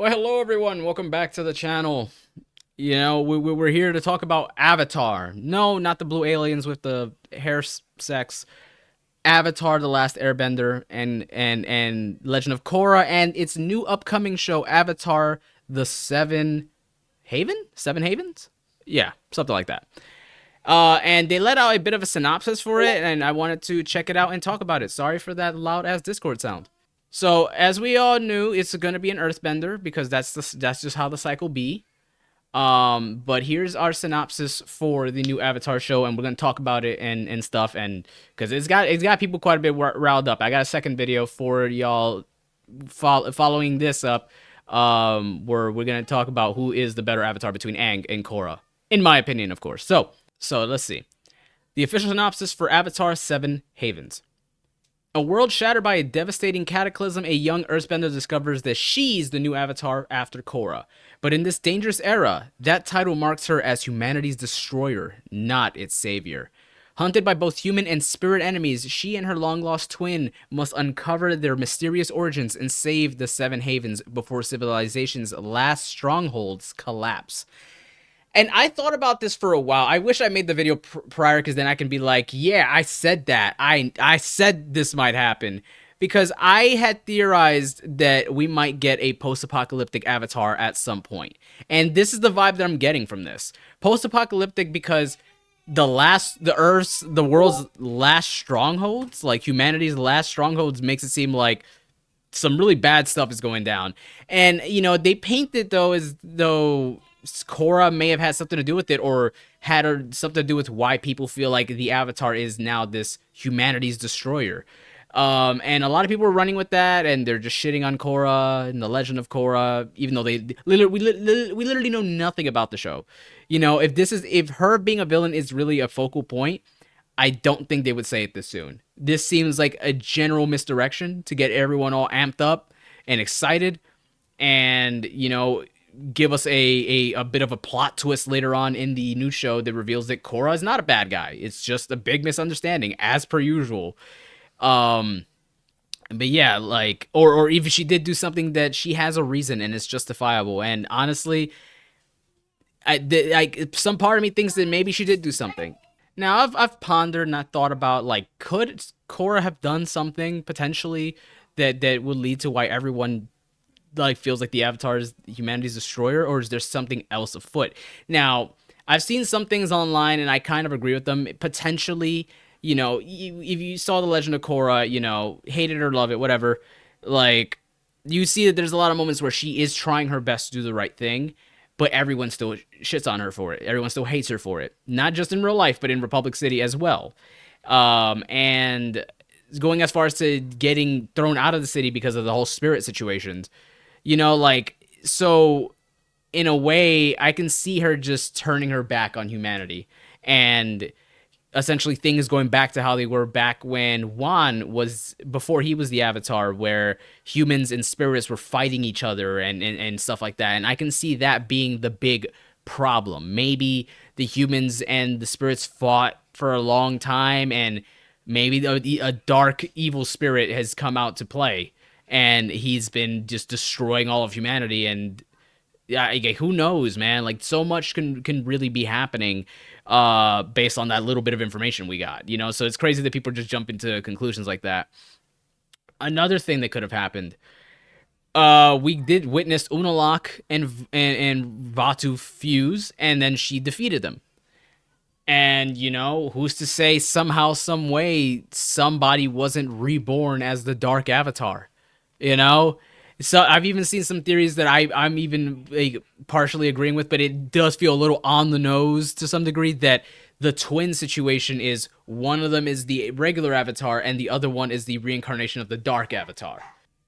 Well, hello everyone. Welcome back to the channel. We're here to talk about Avatar. No, not the blue aliens with the hair sex. Avatar: The Last Airbender and Legend of Korra and its new upcoming show Avatar: The Seven Havens? Yeah, something like that. And they let out a bit of a synopsis for it, and I wanted to check it out and talk about it. Sorry for that loud ass Discord sound. So, as we all knew, it's going to be an Earthbender because that's just how the cycle be. But here's our synopsis for the new Avatar show, and we're gonna talk about it and stuff, and because it's got people quite a bit riled up. I got a second video for y'all following this up, where we're gonna talk about who is the better Avatar between Aang and Korra, in my opinion, of course. So let's see the official synopsis for Avatar: Seven Havens. A world shattered by a devastating cataclysm, a young earthbender discovers that she's the new Avatar after Korra. But in this dangerous era, that title marks her as humanity's destroyer, not its savior. Hunted by both human and spirit enemies, she and her long-lost twin must uncover their mysterious origins and save the Seven Havens before civilization's last strongholds collapse. And I thought about this for a while. I wish I made the video prior because then I can be like, yeah, I said that. I said this might happen. Because I had theorized that we might get a post-apocalyptic Avatar at some point. And this is the vibe that I'm getting from this. Post-apocalyptic because the world's last strongholds, like humanity's last strongholds, makes it seem like some really bad stuff is going down. And, they paint it, though, as though Korra may have had something to do with it, or had something to do with why people feel like the Avatar is now this humanity's destroyer. And a lot of people are running with that, and they're just shitting on Korra and the Legend of Korra, even though we literally know nothing about the show. If her being a villain is really a focal point, I don't think they would say it this soon. This seems like a general misdirection to get everyone all amped up and excited, and give us a bit of a plot twist later on in the new show that reveals that Korra is not a bad guy. It's just a big misunderstanding, as per usual. But yeah, like, or even she did do something that she has a reason and it's justifiable. And honestly, some part of me thinks that maybe she did do something. Now I've pondered and I thought about, like, could Korra have done something potentially that would lead to why everyone like feels like the Avatar is humanity's destroyer, or is there something else afoot? Now, I've seen some things online and I kind of agree with them. Potentially, if you saw The Legend of Korra, hate it or love it, whatever, like, you see that there's a lot of moments where she is trying her best to do the right thing, but everyone still shits on her for it. Everyone still hates her for it. Not just in real life, but in Republic City as well. And going as far as to getting thrown out of the city because of the whole spirit situations. So in a way, I can see her just turning her back on humanity and essentially things going back to how they were back when before he was the Avatar, where humans and spirits were fighting each other and stuff like that. And I can see that being the big problem. Maybe the humans and the spirits fought for a long time, and maybe a dark evil spirit has come out to play. And he's been just destroying all of humanity, and yeah, who knows, man? Like, so much can really be happening, based on that little bit of information we got. So it's crazy that people just jump into conclusions like that. Another thing that could have happened, we did witness Unalaq and Vatu fuse, and then she defeated them. And who's to say somehow, some way, somebody wasn't reborn as the Dark Avatar? So I've even seen some theories that I'm even, like, partially agreeing with, but it does feel a little on the nose to some degree, that the twin situation is one of them is the regular Avatar and the other one is the reincarnation of the Dark Avatar.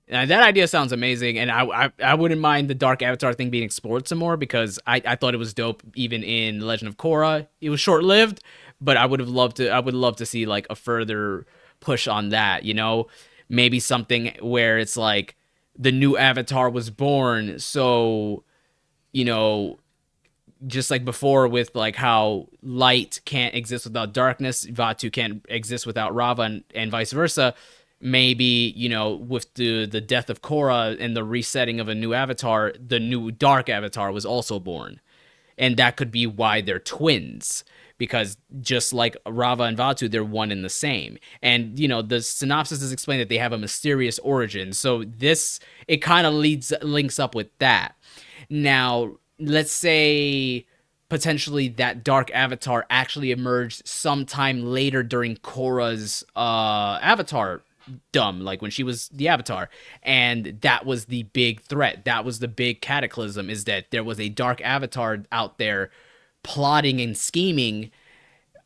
And that idea sounds amazing, and I wouldn't mind the Dark Avatar thing being explored some more, because I thought it was dope even in Legend of Korra. It was short lived, but I would love to see, like, a further push on that. Maybe something where it's like the new Avatar was born, so just like before with, like, how light can't exist without darkness, Vatu can't exist without Rava, and vice versa. maybe, with the death of Korra and the resetting of a new avatar, the new dark avatar was also born, and that could be why they're twins, because just like Rava and Vatu, they're one and the same. And the synopsis is explained that they have a mysterious origin, so this, it kind of links up with that. Now, let's say potentially that dark avatar actually emerged sometime later during Korra's avatar dumb, like when she was the avatar, and that was the big threat, that was the big cataclysm, is that there was a dark avatar out there plotting and scheming,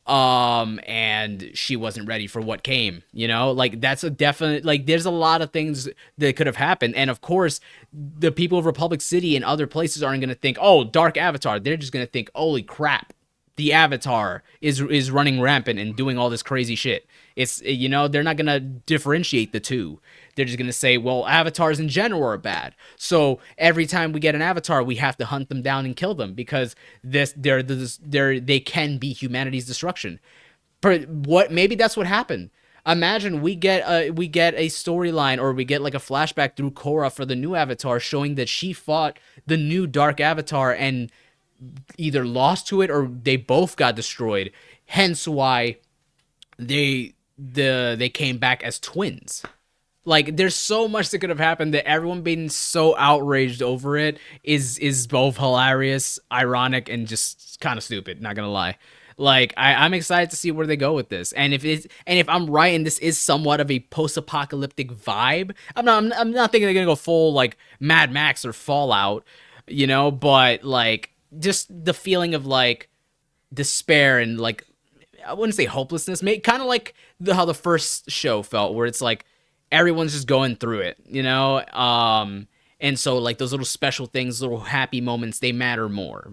and she wasn't ready for what came, like that's a definite, like there's a lot of things that could have happened. And of course, the people of Republic City and other places aren't going to think, oh, dark avatar. They're just going to think, holy crap, the avatar is running rampant and doing all this crazy shit. It's, they're not going to differentiate the two. They're just going to say, well, avatars in general are bad, so every time we get an avatar, we have to hunt them down and kill them, because they can be humanity's destruction. But what, maybe that's what happened. Imagine we get a storyline, or we get like a flashback through Korra for the new avatar, showing that she fought the new dark avatar and either lost to it, or they both got destroyed, hence why they came back as twins. Like, there's so much that could have happened, that everyone being so outraged over it is both hilarious, ironic, and just kind of stupid, not gonna lie. Like, I'm excited to see where they go with this. And if I'm right and this is somewhat of a post-apocalyptic vibe, I'm not thinking they're gonna go full like Mad Max or Fallout, but like just the feeling of like despair and like, I wouldn't say hopelessness, kind of like how the first show felt, where it's like everyone's just going through it, and so like those little special things, little happy moments, they matter more,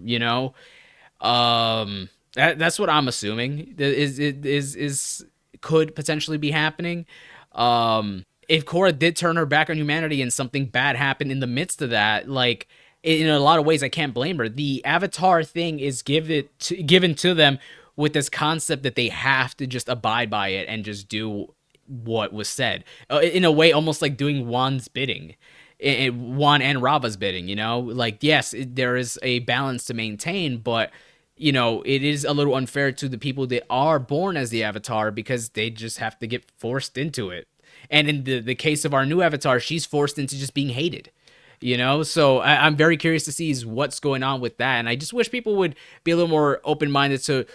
that's what I'm assuming is could potentially be happening. If Korra did turn her back on humanity and something bad happened in the midst of that, like, in a lot of ways, I can't blame her. The Avatar thing is given to them with this concept that they have to just abide by it and just do what was said. In a way, almost like doing Juan's bidding. Juan and Rava's bidding, Like, yes, there is a balance to maintain, but, it is a little unfair to the people that are born as the Avatar, because they just have to get forced into it. And in the case of our new Avatar, she's forced into just being hated. So I'm very curious to see what's going on with that. And I just wish people would be a little more open-minded to,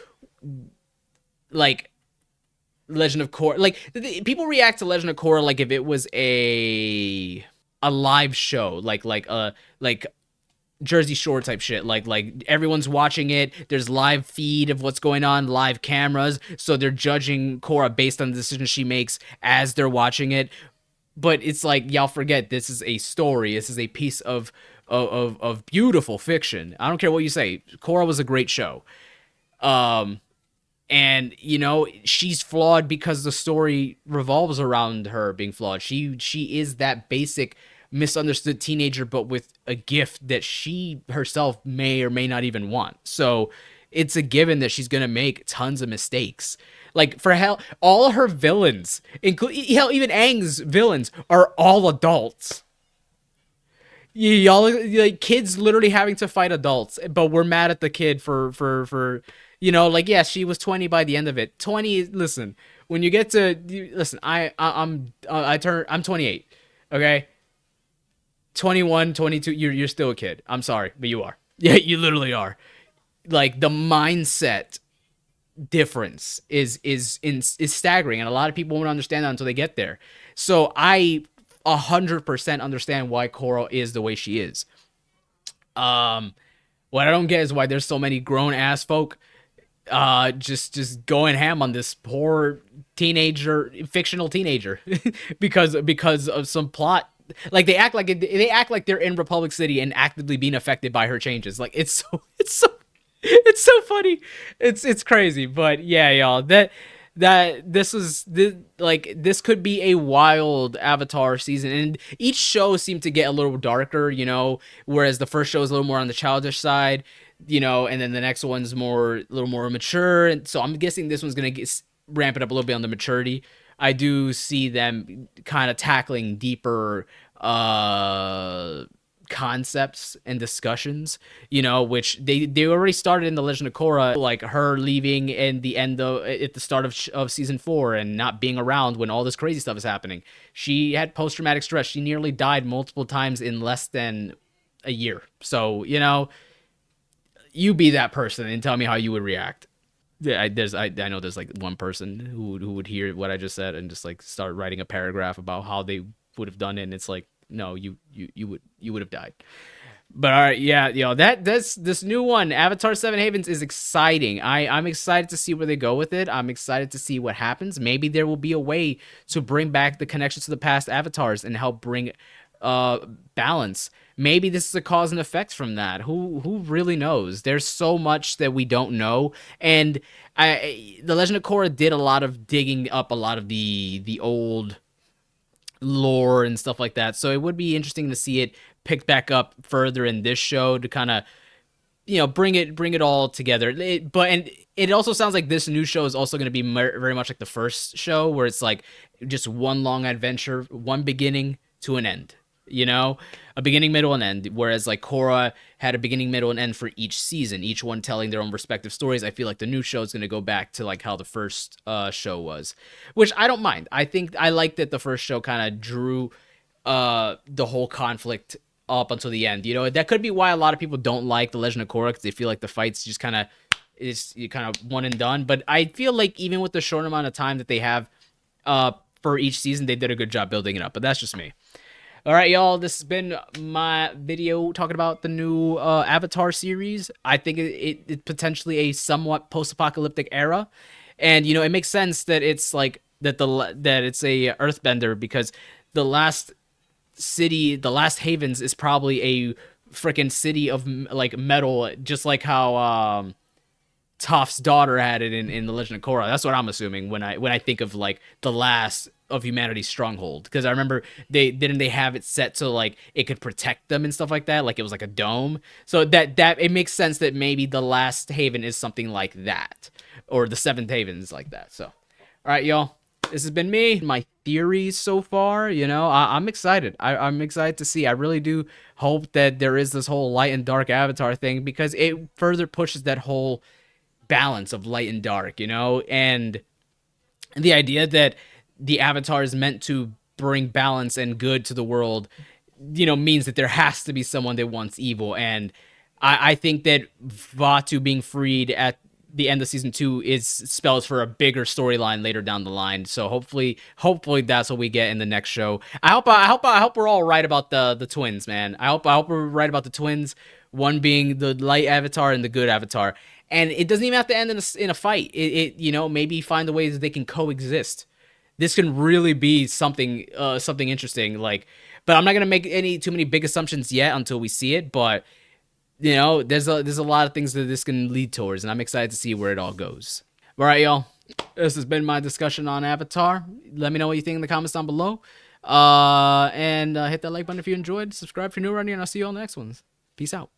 like, Legend of Korra. Like, people react to Legend of Korra like if it was a live show, like Jersey Shore type shit. Like everyone's watching it. There's live feed of what's going on, live cameras. So they're judging Korra based on the decisions she makes as they're watching it. But it's like, y'all forget, this is a story. This is a piece of beautiful fiction. I don't care what you say. Korra was a great show. And she's flawed because the story revolves around her being flawed. She is that basic misunderstood teenager, but with a gift that she herself may or may not even want. So it's a given that she's gonna make tons of mistakes. Like, for hell, all her villains, hell, even Aang's villains, are all adults. Y'all, like, kids literally having to fight adults, but we're mad at the kid for like, yes, she was 20 by the end of it. 20, listen, when you get to, listen, I'm 28, okay? 21, 22, you're still a kid. I'm sorry, but you are. Yeah, you literally are. Like, the mindset difference is staggering, and a lot of people won't understand that until they get there. So I 100% understand why Korra is the way she is. What I don't get is why there's so many grown ass folk just going ham on this poor fictional teenager because of some plot. Like, they act like they're in Republic City and actively being affected by her changes. Like, it's so funny. It's crazy. But yeah, y'all, this could be a wild Avatar season, and each show seemed to get a little darker, whereas the first show is a little more on the childish side, and then the next one's a little more mature, and so I'm guessing this one's gonna ramp it up a little bit on the maturity. I do see them kind of tackling deeper concepts and discussions, which they already started in the Legend of Korra, like her leaving in the end of at the start of season 4 and not being around when all this crazy stuff is happening. She had post traumatic stress. She nearly died multiple times in less than a year. So you be that person and tell me how you would react. Yeah, I know there's like one person who would hear what I just said and just like start writing a paragraph about how they would have done it, and it's like, no, you would have died. But all right, yeah, this new one, Avatar Seven Havens, is exciting. I'm excited to see where they go with it. I'm excited to see what happens. Maybe there will be a way to bring back the connections to the past avatars and help bring balance. Maybe this is a cause and effect from that. Who really knows? There's so much that we don't know, and the Legend of Korra did a lot of digging up a lot of the old lore and stuff like that. So it would be interesting to see it picked back up further in this show to kind of bring it all together. And it also sounds like this new show is also going to be very much like the first show, where it's like just one long adventure, one beginning to an end. A beginning, middle, and end. Whereas like Korra had a beginning, middle, and end for each season, each one telling their own respective stories. I feel like the new show is going to go back to like how the first show was, which I don't mind. I think I like that the first show kind of drew the whole conflict up until the end. That could be why a lot of people don't like the Legend of Korra, because they feel like the fights just kind of is kind of one and done. But I feel like even with the short amount of time that they have for each season, they did a good job building it up. But that's just me. All right, y'all, this has been my video talking about the new Avatar series. I think it potentially a somewhat post-apocalyptic era, and it makes sense that it's like that it's a earthbender, because the last Havens is probably a freaking city of like metal, just like how Toph's daughter had it in the Legend of Korra. That's what I'm assuming when I think of like the last of humanity's stronghold, because I remember they have it set so like it could protect them and stuff like that, like it was like a dome. So that it makes sense that maybe the last haven is something like that, or the seventh haven is like that. So, all right, y'all. This has been me, my theories so far. I'm excited. I'm excited to see. I really do hope that there is this whole light and dark avatar thing, because it further pushes that whole balance of light and dark, and the idea that the avatar is meant to bring balance and good to the world, means that there has to be someone that wants evil. And I think that Vatu being freed at the end of season 2 is spells for a bigger storyline later down the line. So hopefully that's what we get in the next show. I hope we're all right about the twins, man. I hope we're right about the twins, one being the light avatar and the good avatar. And it doesn't even have to end in a fight. Maybe find the ways that they can coexist. This can really be something interesting. But I'm not gonna make too many big assumptions yet until we see it. But there's a lot of things that this can lead towards, and I'm excited to see where it all goes. All right, y'all. This has been my discussion on Avatar. Let me know what you think in the comments down below. And hit that like button if you enjoyed. Subscribe if you're new around here, and I'll see you all in the next ones. Peace out.